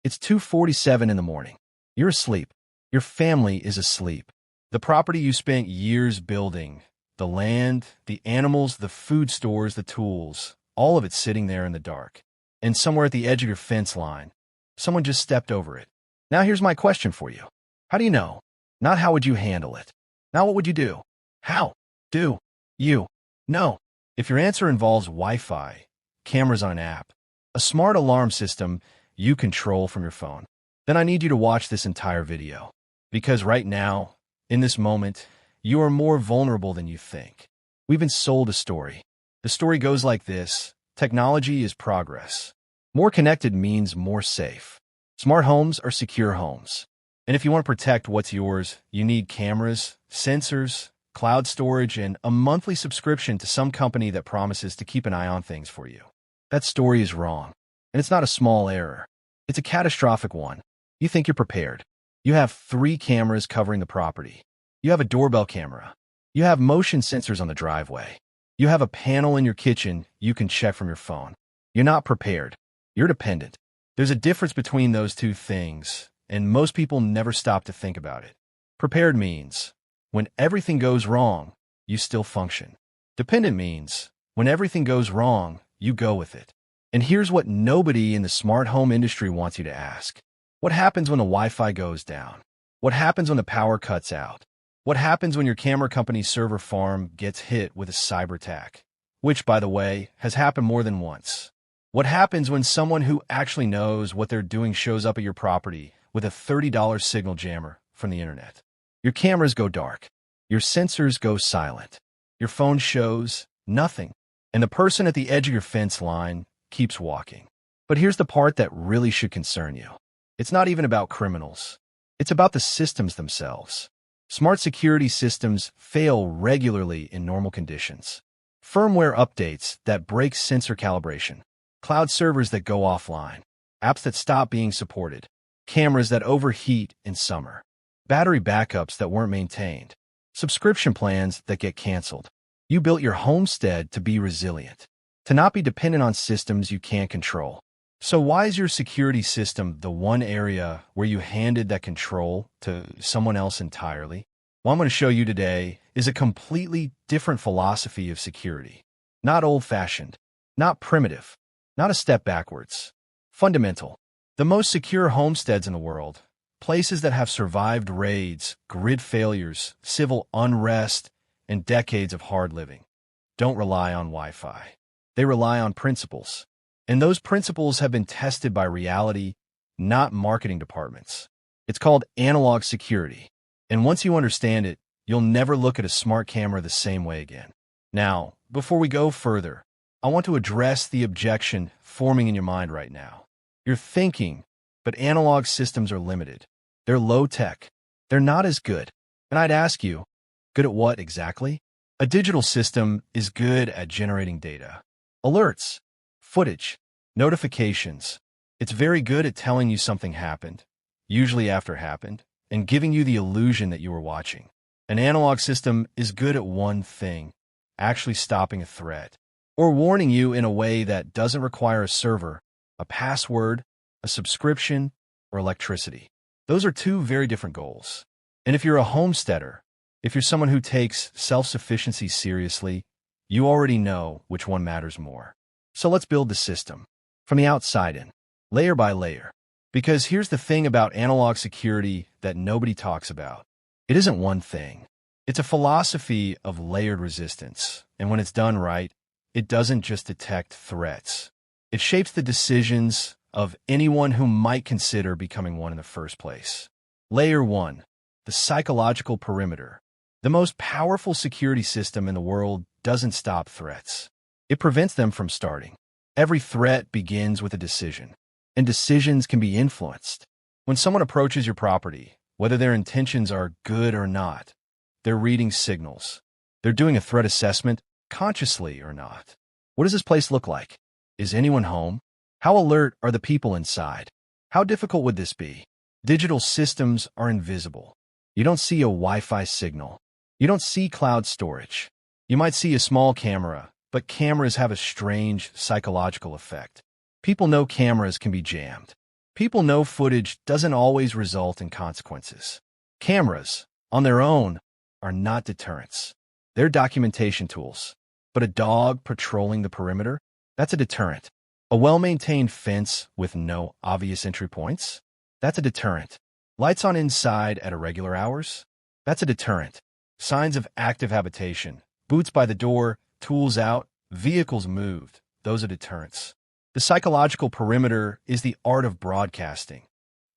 It's 2:47 in the morning. You're asleep. Your family is asleep. The property you spent years building, the land, the animals, the food stores, the tools, all of it sitting there in the dark. And somewhere at the edge of your fence line, someone just stepped over it. Now here's my question for you. How do you know? Not how would you handle it. Now what would you do? How do you know? If your answer involves Wi-Fi, cameras on an app, a smart alarm system you control from your phone, then I need you to watch this entire video. Because right now, in this moment, you are more vulnerable than you think. We've been sold a story. The story goes like this: technology is progress. More connected means more safe. Smart homes are secure homes. And if you want to protect what's yours, you need cameras, sensors, cloud storage, and a monthly subscription to some company that promises to keep an eye on things for you. That story is wrong. And it's not a small error. It's a catastrophic one. You think you're prepared. You have 3 cameras covering the property. You have a doorbell camera. You have motion sensors on the driveway. You have a panel in your kitchen you can check from your phone. You're not prepared. You're dependent. There's a difference between those two things, and most people never stop to think about it. Prepared means when everything goes wrong, you still function. Dependent means when everything goes wrong, you go with it. And here's what nobody in the smart home industry wants you to ask. What happens when the Wi-Fi goes down? What happens when the power cuts out? What happens when your camera company's server farm gets hit with a cyber attack? Which, by the way, has happened more than once. What happens when someone who actually knows what they're doing shows up at your property with a $30 signal jammer from the internet? Your cameras go dark. Your sensors go silent. Your phone shows nothing. And the person at the edge of your fence line keeps walking. But here's the part that really should concern you. It's not even about criminals. It's about the systems themselves. Smart security systems fail regularly in normal conditions. Firmware updates that break sensor calibration. Cloud servers that go offline. Apps that stop being supported. Cameras that overheat in summer. Battery backups that weren't maintained. Subscription plans that get canceled. You built your homestead to be resilient, to not be dependent on systems you can't control. So why is your security system the one area where you handed that control to someone else entirely? What I'm going to show you today is a completely different philosophy of security. Not old-fashioned, not primitive, not a step backwards. Fundamental. The most secure homesteads in the world, places that have survived raids, grid failures, civil unrest, and decades of hard living, don't rely on Wi-Fi. They rely on principles. And those principles have been tested by reality, not marketing departments. It's called analog security. And once you understand it, you'll never look at a smart camera the same way again. Now, before we go further, I want to address the objection forming in your mind right now. You're thinking, but analog systems are limited. They're low-tech. They're not as good. And I'd ask you, good at what exactly? A digital system is good at generating data. Alerts. Footage, notifications. It's very good at telling you something happened, usually after it happened, and giving you the illusion that you were watching. An analog system is good at one thing, actually stopping a threat, or warning you in a way that doesn't require a server, a password, a subscription, or electricity. Those are 2 very different goals. And if you're a homesteader, if you're someone who takes self-sufficiency seriously, you already know which one matters more. So let's build the system from the outside in, layer by layer. Because here's the thing about analog security that nobody talks about. It isn't one thing. It's a philosophy of layered resistance. And when it's done right, it doesn't just detect threats. It shapes the decisions of anyone who might consider becoming one in the first place. Layer 1, the psychological perimeter. The most powerful security system in the world doesn't stop threats. It prevents them from starting. Every threat begins with a decision, and decisions can be influenced. When someone approaches your property, whether their intentions are good or not, they're reading signals. They're doing a threat assessment, consciously or not. What does this place look like? Is anyone home? How alert are the people inside? How difficult would this be? Digital systems are invisible. You don't see a Wi-Fi signal. You don't see cloud storage. You might see a small camera, but cameras have a strange psychological effect. People know cameras can be jammed. People know footage doesn't always result in consequences. Cameras, on their own, are not deterrents. They're documentation tools. But a dog patrolling the perimeter? That's a deterrent. A well-maintained fence with no obvious entry points? That's a deterrent. Lights on inside at irregular hours? That's a deterrent. Signs of active habitation, boots by the door, tools out, vehicles moved. Those are deterrents. The psychological perimeter is the art of broadcasting.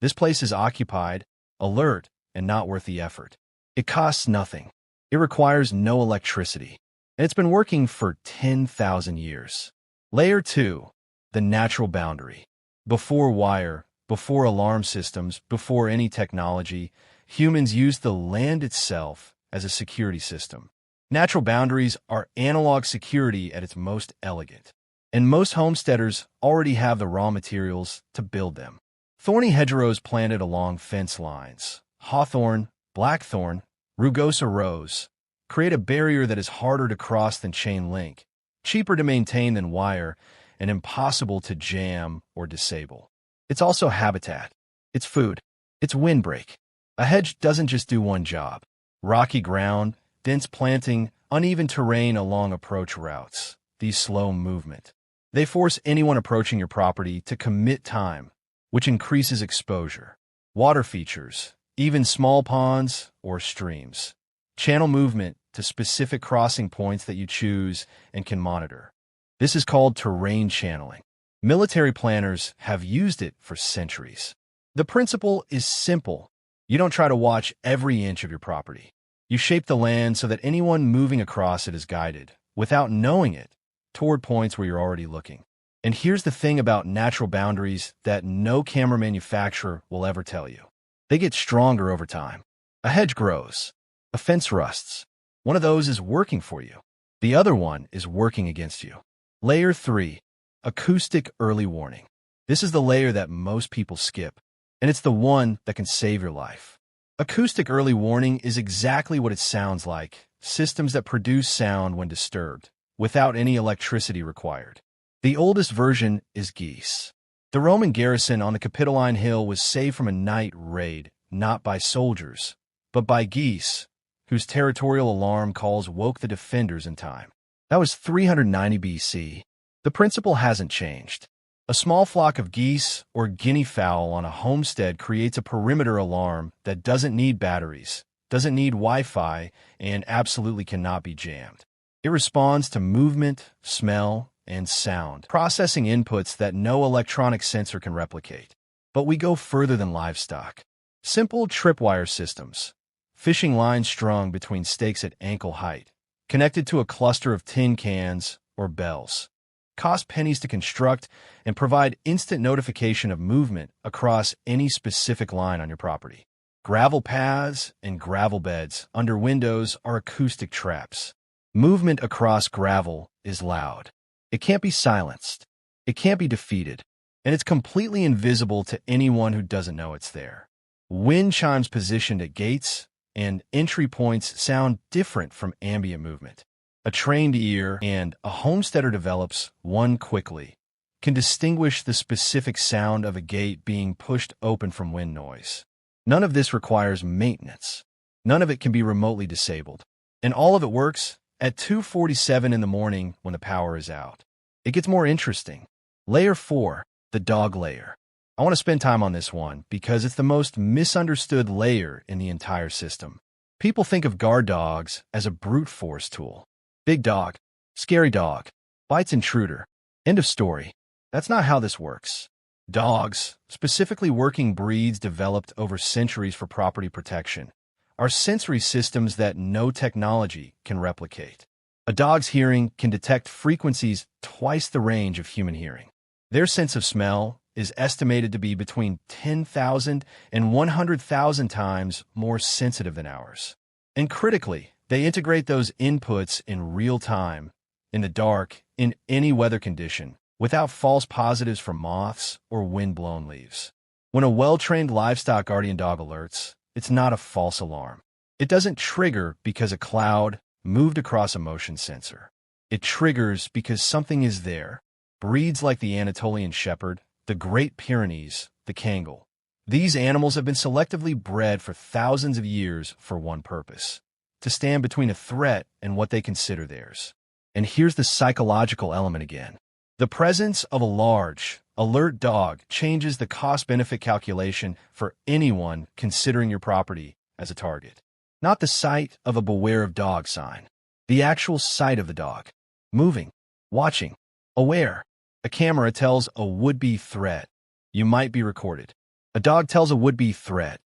This place is occupied, alert, and not worth the effort. It costs nothing. It requires no electricity. And it's been working for 10,000 years. Layer 2, the natural boundary. Before wire, before alarm systems, before any technology, humans used the land itself as a security system. Natural boundaries are analog security at its most elegant. And most homesteaders already have the raw materials to build them. Thorny hedgerows planted along fence lines, hawthorn, blackthorn, rugosa rose, create a barrier that is harder to cross than chain link, cheaper to maintain than wire, and impossible to jam or disable. It's also habitat. It's food. It's windbreak. A hedge doesn't just do one job. Rocky ground, dense planting, uneven terrain along approach routes. These slow movement. They force anyone approaching your property to commit time, which increases exposure. Water features, even small ponds or streams. Channel movement to specific crossing points that you choose and can monitor. This is called terrain channeling. Military planners have used it for centuries. The principle is simple. You don't try to watch every inch of your property. You shape the land so that anyone moving across it is guided, without knowing it, toward points where you're already looking. And here's the thing about natural boundaries that no camera manufacturer will ever tell you. They get stronger over time. A hedge grows. A fence rusts. One of those is working for you. The other one is working against you. Layer 3, acoustic early warning. This is the layer that most people skip, and it's the one that can save your life. Acoustic early warning is exactly what it sounds like, systems that produce sound when disturbed, without any electricity required. The oldest version is geese. The Roman garrison on the Capitoline Hill was saved from a night raid, not by soldiers, but by geese, whose territorial alarm calls woke the defenders in time. That was 390 BC. The principle hasn't changed. A small flock of geese or guinea fowl on a homestead creates a perimeter alarm that doesn't need batteries, doesn't need Wi-Fi, and absolutely cannot be jammed. It responds to movement, smell, and sound, processing inputs that no electronic sensor can replicate. But we go further than livestock. Simple tripwire systems, fishing lines strung between stakes at ankle height, connected to a cluster of tin cans or bells, cost pennies to construct and provide instant notification of movement across any specific line on your property. Gravel paths and gravel beds under windows are acoustic traps. Movement across gravel is loud. It can't be silenced. It can't be defeated. And it's completely invisible to anyone who doesn't know it's there. Wind chimes positioned at gates and entry points sound different from ambient movement. A trained ear, and a homesteader develops one quickly, can distinguish the specific sound of a gate being pushed open from wind noise. None of this requires maintenance. None of it can be remotely disabled. And all of it works at 2:47 in the morning when the power is out. It gets more interesting. Layer 4, the dog layer. I want to spend time on this one because it's the most misunderstood layer in the entire system. People think of guard dogs as a brute force tool. Big dog, scary dog, bites intruder. End of story. That's not how this works. Dogs, specifically working breeds developed over centuries for property protection, are sensory systems that no technology can replicate. A dog's hearing can detect frequencies twice the range of human hearing. Their sense of smell is estimated to be between 10,000 and 100,000 times more sensitive than ours. And critically, they integrate those inputs in real time, in the dark, in any weather condition, without false positives from moths or wind-blown leaves. When a well-trained livestock guardian dog alerts, it's not a false alarm. It doesn't trigger because a cloud moved across a motion sensor. It triggers because something is there. Breeds like the Anatolian Shepherd, the Great Pyrenees, the Kangal. These animals have been selectively bred for thousands of years for one purpose: to stand between a threat and what they consider theirs. And here's the psychological element again. The presence of a large, alert dog changes the cost-benefit calculation for anyone considering your property as a target. Not the sight of a beware of dog sign. The actual sight of the dog. Moving, watching, aware. A camera tells a would-be threat. You might be recorded. A dog tells a would-be threat.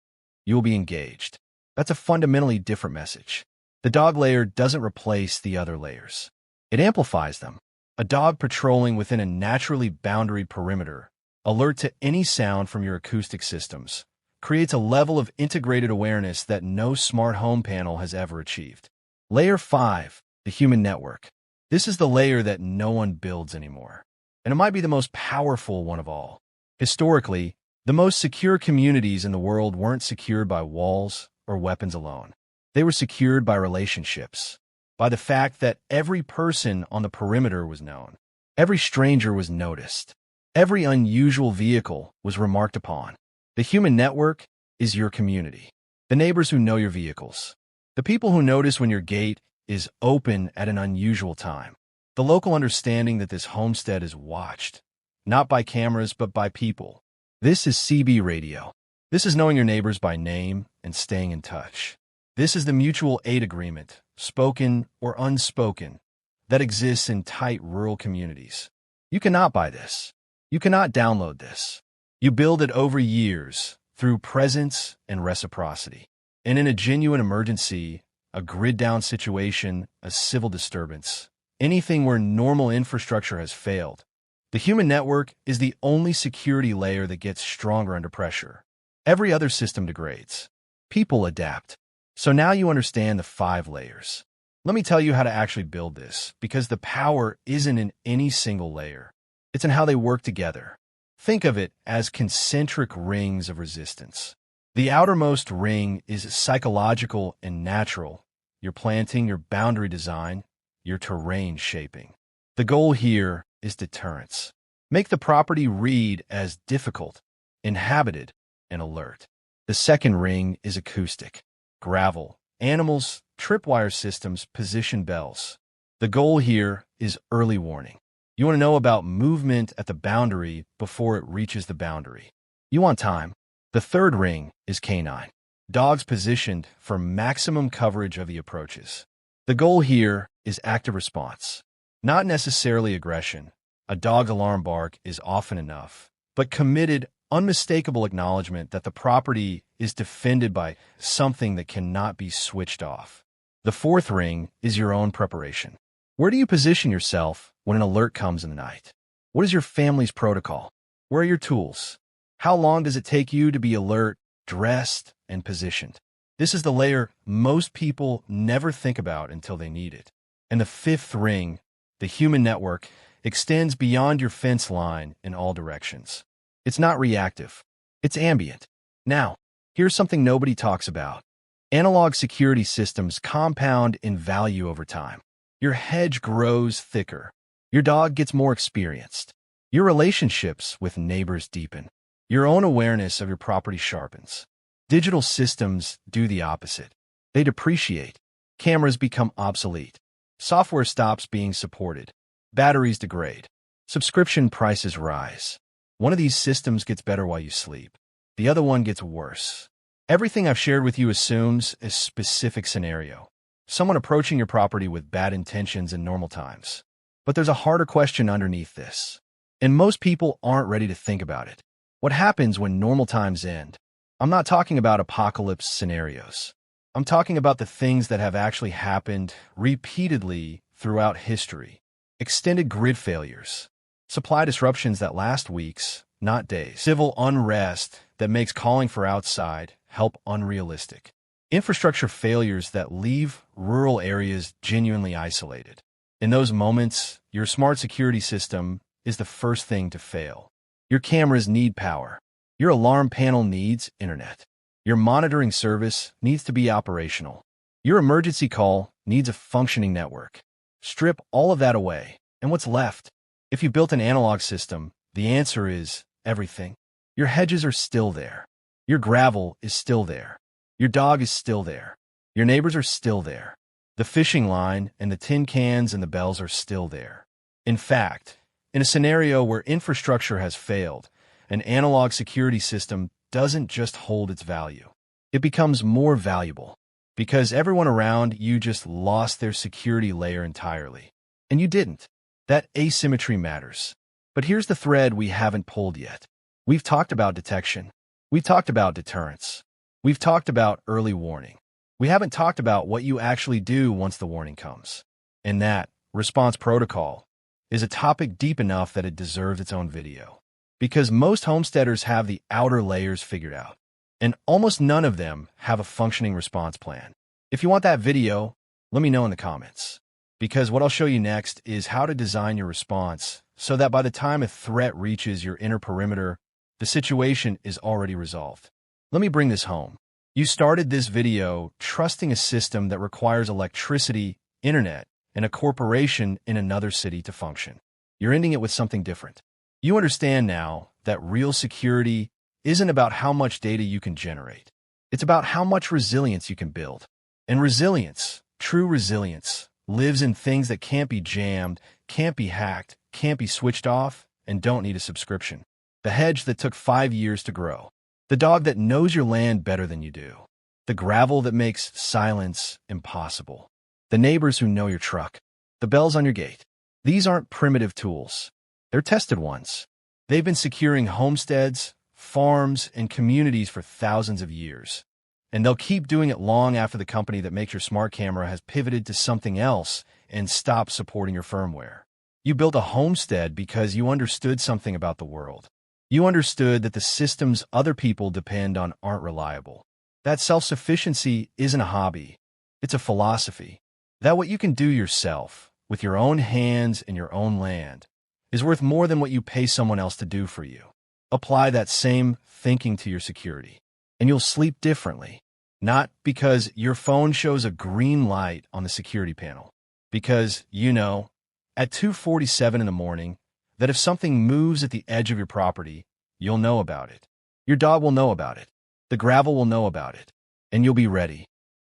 You will be engaged. That's a fundamentally different message. The dog layer doesn't replace the other layers. It amplifies them. A dog patrolling within a naturally boundaried perimeter, alert to any sound from your acoustic systems, creates a level of integrated awareness that no smart home panel has ever achieved. Layer 5, the human network. This is the layer that no one builds anymore. And it might be the most powerful one of all. Historically, the most secure communities in the world weren't secured by walls or weapons alone. They were secured by relationships, by the fact that every person on the perimeter was known. Every stranger was noticed. Every unusual vehicle was remarked upon. The human network is your community. The neighbors who know your vehicles. The people who notice when your gate is open at an unusual time. The local understanding that this homestead is watched, not by cameras but by people. This is CB radio. This is knowing your neighbors by name and staying in touch. This is the mutual aid agreement, spoken or unspoken, that exists in tight rural communities. You cannot buy this. You cannot download this. You build it over years through presence and reciprocity. And in a genuine emergency, a grid-down situation, a civil disturbance, anything where normal infrastructure has failed, the human network is the only security layer that gets stronger under pressure. Every other system degrades. People adapt. So now you understand the 5 layers. Let me tell you how to actually build this, because the power isn't in any single layer. It's in how they work together. Think of it as concentric rings of resistance. The outermost ring is psychological and natural. Your planting, your boundary design, your terrain shaping. The goal here is deterrence. Make the property read as difficult, inhabited, and alert. The second ring is acoustic. Gravel, animals, tripwire systems, position bells. The goal here is early warning. You want to know about movement at the boundary before it reaches the boundary. You want time. The third ring is canine. Dogs positioned for maximum coverage of the approaches. The goal here is active response, not necessarily aggression. A dog's alarm bark is often enough, but committed, unmistakable acknowledgement that the property is defended by something that cannot be switched off. The fourth ring is your own preparation. Where do you position yourself when an alert comes in the night? What is your family's protocol? Where are your tools? How long does it take you to be alert, dressed, and positioned? This is the layer most people never think about until they need it. And the fifth ring, the human network, extends beyond your fence line in all directions. It's not reactive. It's ambient. Now, here's something nobody talks about. Analog security systems compound in value over time. Your hedge grows thicker. Your dog gets more experienced. Your relationships with neighbors deepen. Your own awareness of your property sharpens. Digital systems do the opposite. They depreciate. Cameras become obsolete. Software stops being supported. Batteries degrade. Subscription prices rise. One of these systems gets better while you sleep. The other one gets worse. Everything I've shared with you assumes a specific scenario. Someone approaching your property with bad intentions in normal times. But there's a harder question underneath this. And most people aren't ready to think about it. What happens when normal times end? I'm not talking about apocalypse scenarios. I'm talking about the things that have actually happened repeatedly throughout history. Extended grid failures. Supply disruptions that last weeks, not days. Civil unrest that makes calling for outside help unrealistic. Infrastructure failures that leave rural areas genuinely isolated. In those moments, your smart security system is the first thing to fail. Your cameras need power. Your alarm panel needs internet. Your monitoring service needs to be operational. Your emergency call needs a functioning network. Strip all of that away, and what's left? If you built an analog system, the answer is everything. Your hedges are still there. Your gravel is still there. Your dog is still there. Your neighbors are still there. The fishing line and the tin cans and the bells are still there. In fact, in a scenario where infrastructure has failed, an analog security system doesn't just hold its value. It becomes more valuable because everyone around you just lost their security layer entirely. And you didn't. That asymmetry matters. But here's the thread we haven't pulled yet. We've talked about detection. We've talked about deterrence. We've talked about early warning. We haven't talked about what you actually do once the warning comes. And that response protocol is a topic deep enough that it deserves its own video. Because most homesteaders have the outer layers figured out, and almost none of them have a functioning response plan. If you want that video, let me know in the comments. Because what I'll show you next is how to design your response so that by the time a threat reaches your inner perimeter, the situation is already resolved. Let me bring this home. You started this video trusting a system that requires electricity, internet, and a corporation in another city to function. You're ending it with something different. You understand now that real security isn't about how much data you can generate. It's about how much resilience you can build. And resilience, true resilience, lives in things that can't be jammed, can't be hacked, can't be switched off, and don't need a subscription. The hedge that took 5 years to grow. The dog that knows your land better than you do. The gravel that makes silence impossible. The neighbors who know your truck. The bells on your gate. These aren't primitive tools. They're tested ones. They've been securing homesteads, farms, and communities for thousands of years. And they'll keep doing it long after the company that makes your smart camera has pivoted to something else and stopped supporting your firmware. You built a homestead because you understood something about the world. You understood that the systems other people depend on aren't reliable. That self-sufficiency isn't a hobby. It's a philosophy. That what you can do yourself, with your own hands and your own land, is worth more than what you pay someone else to do for you. Apply that same thinking to your security, and you'll sleep differently. Not because your phone shows a green light on the security panel, because you know, at 2:47 in the morning, that if something moves at the edge of your property, you'll know about it. Your dog will know about it. The gravel will know about it. And you'll be ready.